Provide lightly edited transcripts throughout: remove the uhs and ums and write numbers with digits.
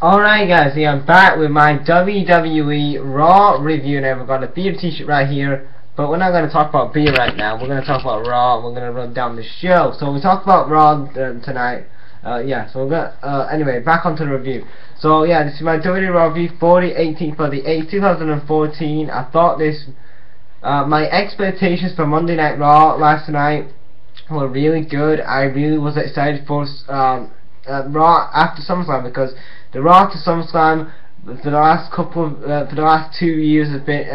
Alright guys, yeah, I'm back with my WWE Raw review, and I've got a beer t-shirt right here, but we're not going to talk about beer right now. We're going to talk about Raw, and we're going to run down the show. So we talked about Raw tonight, so we're going to, anyway, back onto the review. So yeah, this is my WWE Raw review for the 18th of the 8th, 2014. I thought this, my expectations for Monday Night Raw last night were really good. I really was excited for Raw after SummerSlam, because the Raw after SummerSlam for the last for the last 2 years has been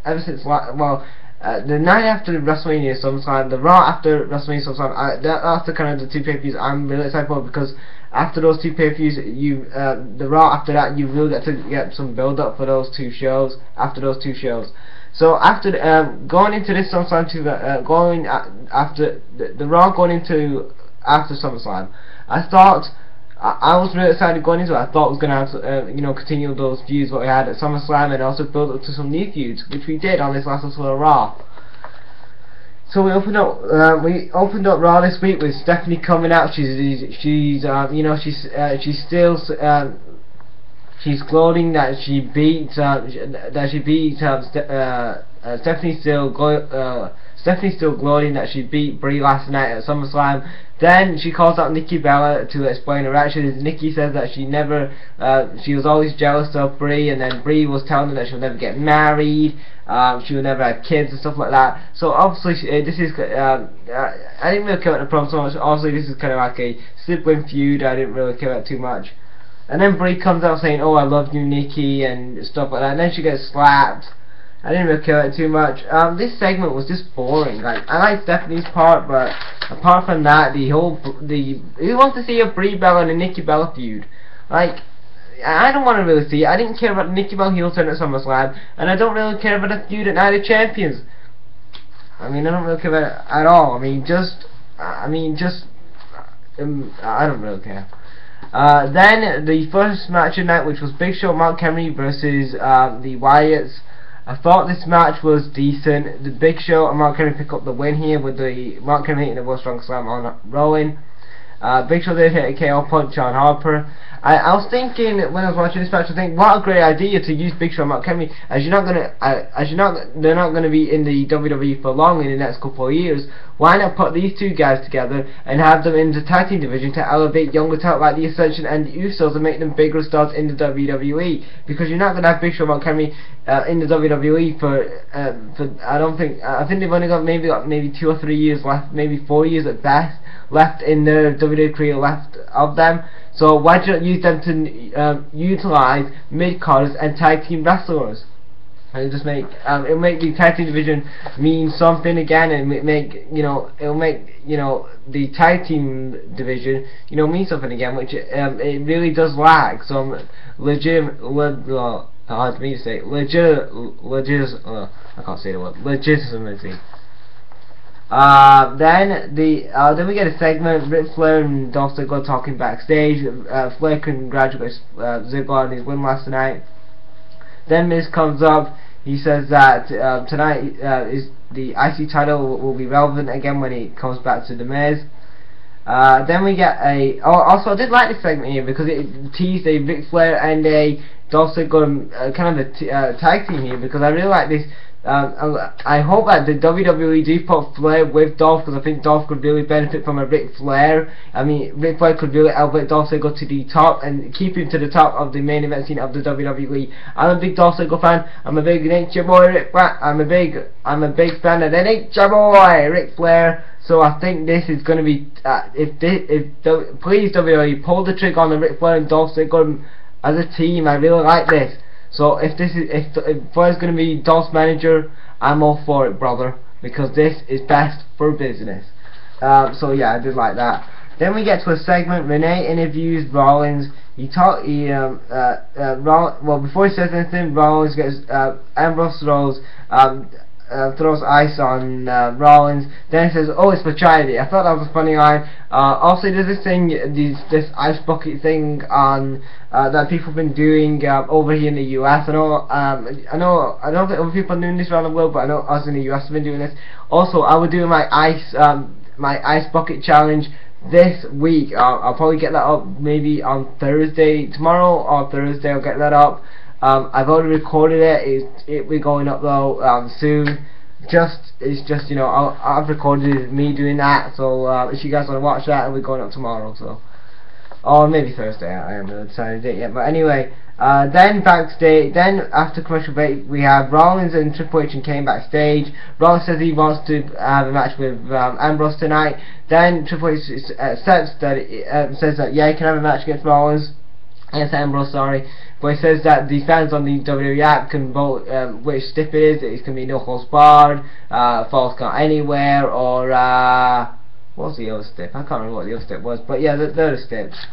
ever since the night after WrestleMania SummerSlam, the Raw after WrestleMania SummerSlam, that's the kind of the two pay-per-views I'm really excited for, because after those two pay-per-views, the Raw after that, you really get to get some build-up for those two shows. After those two shows, so after going into this SummerSlam after the Raw going into after SummerSlam, I thought I was really excited going into it. I thought it was going to have continue those feuds what we had at SummerSlam, and also build up to some new feuds, which we did on this last episode of Raw. So we opened up Raw this week with Stephanie coming out. She's gloating that she beat Stephanie's still gloating that she beat Brie last night at SummerSlam. Then she calls out Nikki Bella to explain her actions. Nikki says that she was always jealous of Brie, and then Brie was telling her that she'll never get married, she will never have kids and stuff like that. So obviously this is I didn't really care about the promo so much. Obviously this is kind of like a sibling feud. I didn't really care about too much. And then Brie comes out saying, "Oh, I love you, Nikki," and stuff like that. And then she gets slapped. I didn't really care about it too much. This segment was just boring. Like, I like Stephanie's part, but apart from that, who wants to see a Brie Bella and a Nikki Bella feud? Like, I don't want to really see it. I didn't care about the Nikki Bella heel turn at SummerSlam, and I don't really care about the feud at Night of Champions. I mean, I don't really care about it at all. I don't really care. Then the first match of the night, which was Big Show, Mark Henry versus the Wyatts. I thought this match was decent. The Big Show and Mark Henry pick up the win here, with the Mark Henry hitting the World Strong Slam on Rowan. Big Show did hit a KO punch on Harper. I was thinking when I was watching this match, I think what a great idea to use Big Show and Mark Henry, they're not gonna be in the WWE for long in the next couple of years. Why not put these two guys together and have them in the tag team division to elevate younger talent like the Ascension and the Usos and make them bigger stars in the WWE? Because you're not gonna have Big Show and Mark Henry in the WWE I think they've only got maybe 2 or 3 years left, maybe 4 years at best left in their WWE career left of them. So why don't you use them to utilize mid-carders and tag team wrestlers? And just it'll make the tag team division mean something again, and it'll make the tag team division mean something again, which it really does lack some hard for me to say, I can't say the word, legitimacy. Then we get a segment, Ric Flair and Dolph Ziggler talking backstage. Flair congratulates Ziggler on his win last night. Then Miz comes up. He says that tonight is the IC title will be relevant again when he comes back to the Miz. Then we get also I did like this segment here because it teased a Ric Flair and a Dolph Ziggler kind of a tag team here, because I really like this. I hope that the WWE do put Flair with Dolph, because I think Dolph could really benefit from a Ric Flair. I mean, Ric Flair could really elevate Dolph Ziggler to the top and keep him to the top of the main event scene of the WWE. I'm a big Dolph Ziggler fan. I'm a big Nature Boy Ric Flair. I'm a big fan of the Nature Boy Ric Flair. So I think this is going to be please WWE pull the trigger on the Ric Flair and Dolph Ziggler as a team. I really like this. So if Flair's going to be Dolph's manager, I'm all for it, brother, because this is best for business. So yeah, I did like that. Then we get to a segment. Renee interviews Rollins. Before he says anything, Rollins gets Ambrose throws ice on Rollins. Then he says, "Oh, it's for charity." I thought that was a funny line. Also, there's this thing, this ice bucket thing on that people have been doing over here in the US. I don't think other people are doing this around the world, but I know us in the US have been doing this. Also, I would do my ice bucket challenge this week. I'll probably get that up maybe on Thursday, tomorrow or Thursday. I'll get that up. I've already recorded it. It'll be going up though soon. It's just you know I've recorded me doing that. So if you guys want to watch that, it'll be going up tomorrow. So. Or maybe Thursday, I haven't really decided it yet. But anyway, then backstage, then after commercial break, we have Rollins and Triple H and Kane backstage. Rollins says he wants to have a match with Ambrose tonight. Then Triple H says that yeah, he can have a match against Rollins. Against Ambrose, sorry. But he says that the fans on the WWE app can vote which stip it is. It can be no holds barred, false count anywhere, or what's the other step? I can't remember what the other step was, but yeah, they're the steps.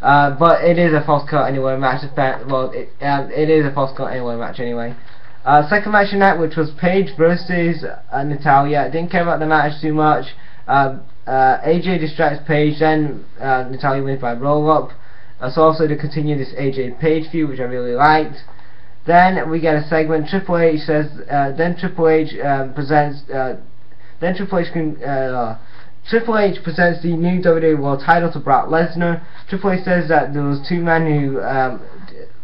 But it is a false count anywhere match. Well, it is a false count anywhere match anyway. Second match tonight, which was Paige versus Natalya. Didn't care about the match too much. AJ distracts Paige, then Natalya wins by roll up. So also to continue this AJ Paige feud, which I really liked. Then we get a segment. Triple H says. Then Triple H presents. Then Triple H can. Triple H presents the new WWE World Title to Brock Lesnar. Triple H says that there was two men who,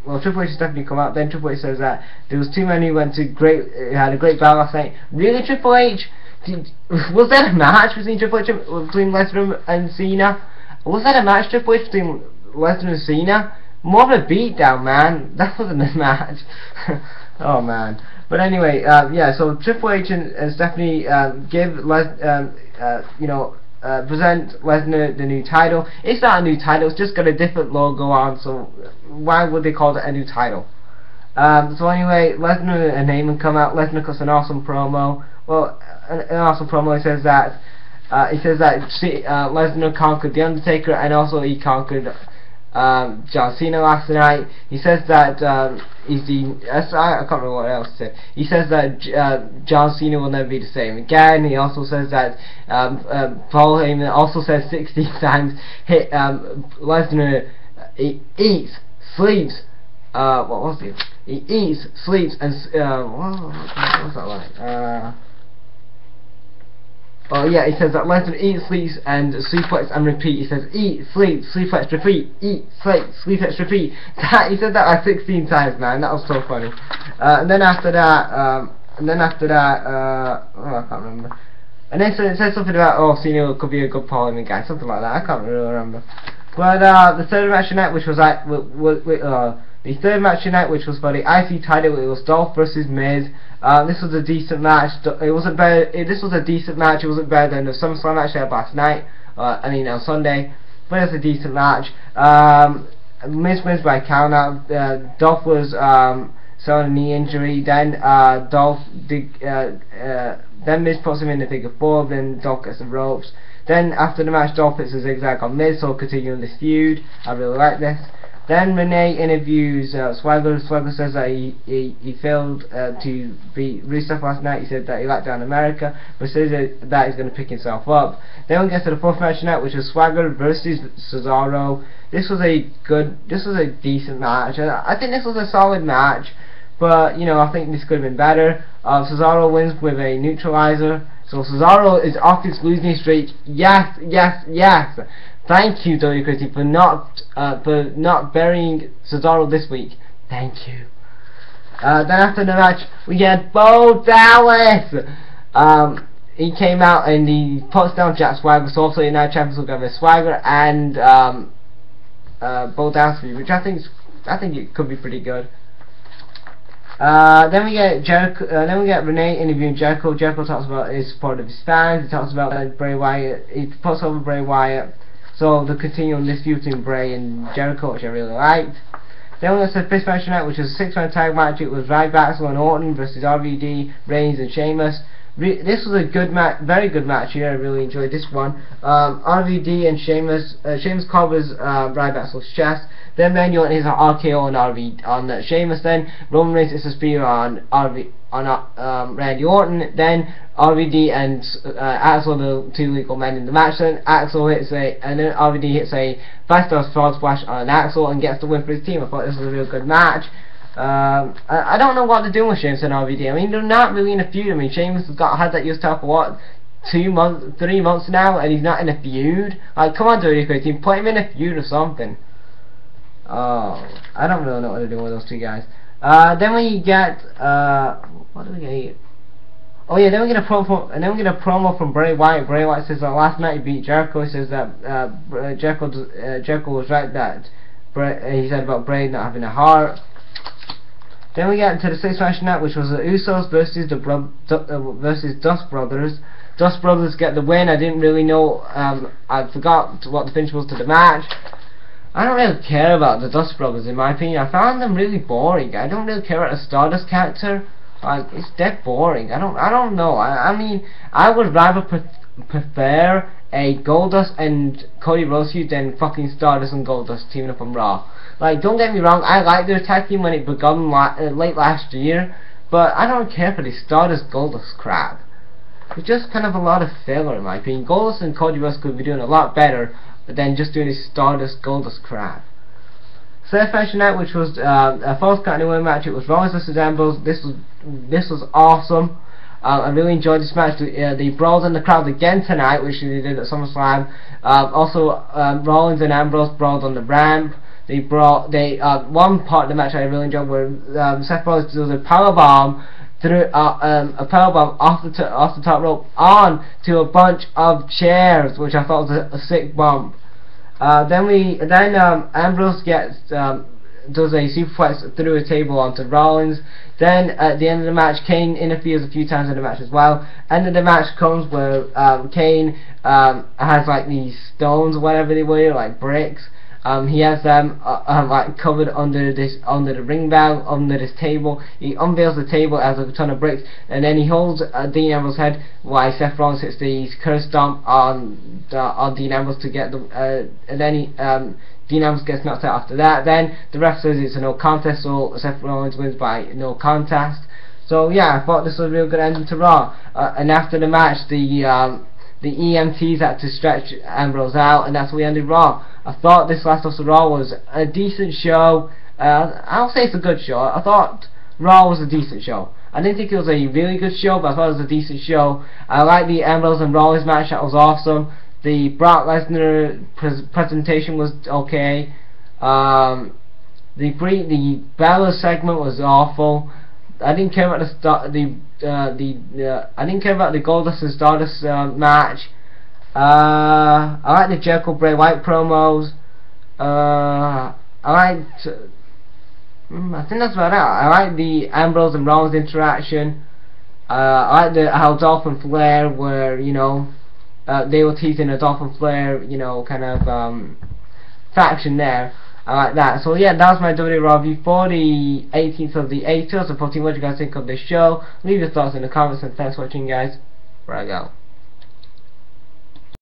well, Triple H has definitely come out. Then Triple H says that there was two men who had a great battle last night. Really, Triple H? Was that a match between Triple H between Lesnar and Cena? Was that a match Triple H between Lesnar and Cena? More of a beatdown, man. That wasn't a match. Oh man. But anyway, yeah. So Triple H and Stephanie present Lesnar the new title. It's not a new title. It's just got a different logo on. So why would they call it a new title? So anyway, Lesnar and Heyman come out. Lesnar cuts an awesome promo. Well, an awesome promo. He says that Lesnar conquered the Undertaker, and also he conquered John Cena last night. He says that I can't remember what else to say. He says that John Cena will never be the same again. He also says that Paul Heyman also says 16 times Lesnar eats, sleeps. What was it? He eats, sleeps, and what's that like? Oh yeah, he says that Lesnar eats, sleeps, and suplex and repeat. He says eat, sleep, suplex, repeat, eat, sleep, suplex, repeat. He said that like 16 times, man. That was so funny. And then after that, oh, I can't remember. And then it says something about Cena could be a good Paul Heyman guy, something like that. I can't really remember. But the third match tonight, which was the third match tonight, which was for the IC title, it was Dolph versus Miz. This was a decent match. It wasn't better. This was a decent match. It wasn't better than the SummerSlam match they had last night. On Sunday. But it was a decent match. Miz wins by count out. Dolph was selling a knee injury. Then then Miz puts him in the figure four. Then Dolph gets the ropes. Then after the match, Dolph hits a zigzag on Miz, so continuing this feud. I really like this. Then Renee interviews Swagger. Swagger says that he failed to beat Rusev last night. He said that he let down America, but says that he's going to pick himself up. Then we get to the fourth match tonight, which is Swagger versus Cesaro. This was a decent match. I think this was a solid match, but I think this could have been better. Cesaro wins with a neutralizer. So Cesaro is off his losing streak. Yes, yes, yes. Thank you, WWE, for not burying Cesaro this week. Thank you. Then after the match, we had Bo Dallas. He came out and he puts down Jack Swagger. So also the Night Champions will go with Swagger and Bo Dallas, which I think it could be pretty good. Then we get Jericho. Then we get Renee interviewing Jericho. Jericho talks about his support of his fans. He talks about Bray Wyatt. He puts over Bray Wyatt. So they'll continue on this feud between Bray and Jericho, which I really liked. Then we got the fifth match tonight, which was a 6-man tag match. It was Ryback and Orton versus RVD, Reigns, and Sheamus. This was a good match, very good match here. I really enjoyed this one. RVD and Sheamus covers Ryback's chest. Then Randy Orton is an RKO on Sheamus. Then Roman Reigns is a spear on Randy Orton. Then RVD and Axel, the two legal men in the match. Then Axel and then RVD hits a 5-star frog splash on Axel and gets the win for his team. I thought this was a real good match. I don't know what they're doing with Sheamus and RVD. I mean, they're not really in a feud. I mean, Sheamus has had that US title for what, 3 months now, and he's not in a feud. Like, come on, WWE team, put him in a feud or something. Oh, I don't really know what to do with those two guys. Then we get what do we get here? Oh yeah, then we get a promo from Bray Wyatt. Bray Wyatt says that last night he beat Jericho. He says that Jericho was right that he said about Bray not having a heart. Then we get into the sixth match night, which was the Usos versus versus Dust Brothers. Dust Brothers get the win. I didn't really know. I forgot what the finish was to the match. I don't really care about the Dust Brothers, in my opinion. I found them really boring. I don't really care about the Stardust character. Like, it's dead boring. I don't know. I mean, I would rather prefer a Goldust and Cody Rhodes feud than fucking Stardust and Goldust teaming up on Raw. Like, don't get me wrong, I liked their tag team when it begun late last year, but I don't care for the Stardust Goldust crap. It's just kind of a lot of filler, in my opinion. Goldust and Cody Rhodes could be doing a lot better than just doing this Stardust Goldust crap. Third match tonight, which was a false count anywhere match. It was Rollins versus Ambrose. This was awesome. I really enjoyed this match. They brawled in the crowd again tonight, which they did at SummerSlam. Also, Rollins and Ambrose brawled on the ramp. One part of the match I really enjoyed where Seth Rollins did a powerbomb through a powerbomb off the top rope on to a bunch of chairs, which I thought was a sick bump. Then Ambrose does a superplex through a table onto Rollins. Then at the end of the match, Kane interferes a few times in the match as well. End of the match comes where Kane has like these stones or whatever they were, like bricks. He has them like covered under the ring bell, under this table. He unveils the table as a ton of bricks, and then he holds Dean Ambrose's head while Seth Rollins hits the curse stomp on Dean Ambrose to get the and then Dean Ambrose gets knocked out after that. Then the ref says it's a no contest, so Seth Rollins wins by no contest. So yeah, I thought this was a real good ending to Raw. And after the match, the EMTs had to stretch Ambrose out, and that's where we ended Raw. I thought this last episode of Raw was a decent show. I'll say it's a good show. I thought Raw was a decent show. I didn't think it was a really good show, but I thought it was a decent show. I liked the Ambrose and Rollins match. That was awesome. The Brock Lesnar presentation was okay. The Bella segment was awful. I didn't care about I didn't care about the Goldust and Stardust match. I like the Jericho Bray Wyatt promos. I think that's about it. I like the Ambrose and Rollins interaction. I like how Dolphin Flair were, they were teasing a Dolphin Flair, kind of faction there. I like that. So yeah, that was my WWE Raw review for the 18th of the 8th. So 14. What do you guys think of this show? Leave your thoughts in the comments, and thanks for watching, guys. Where I go.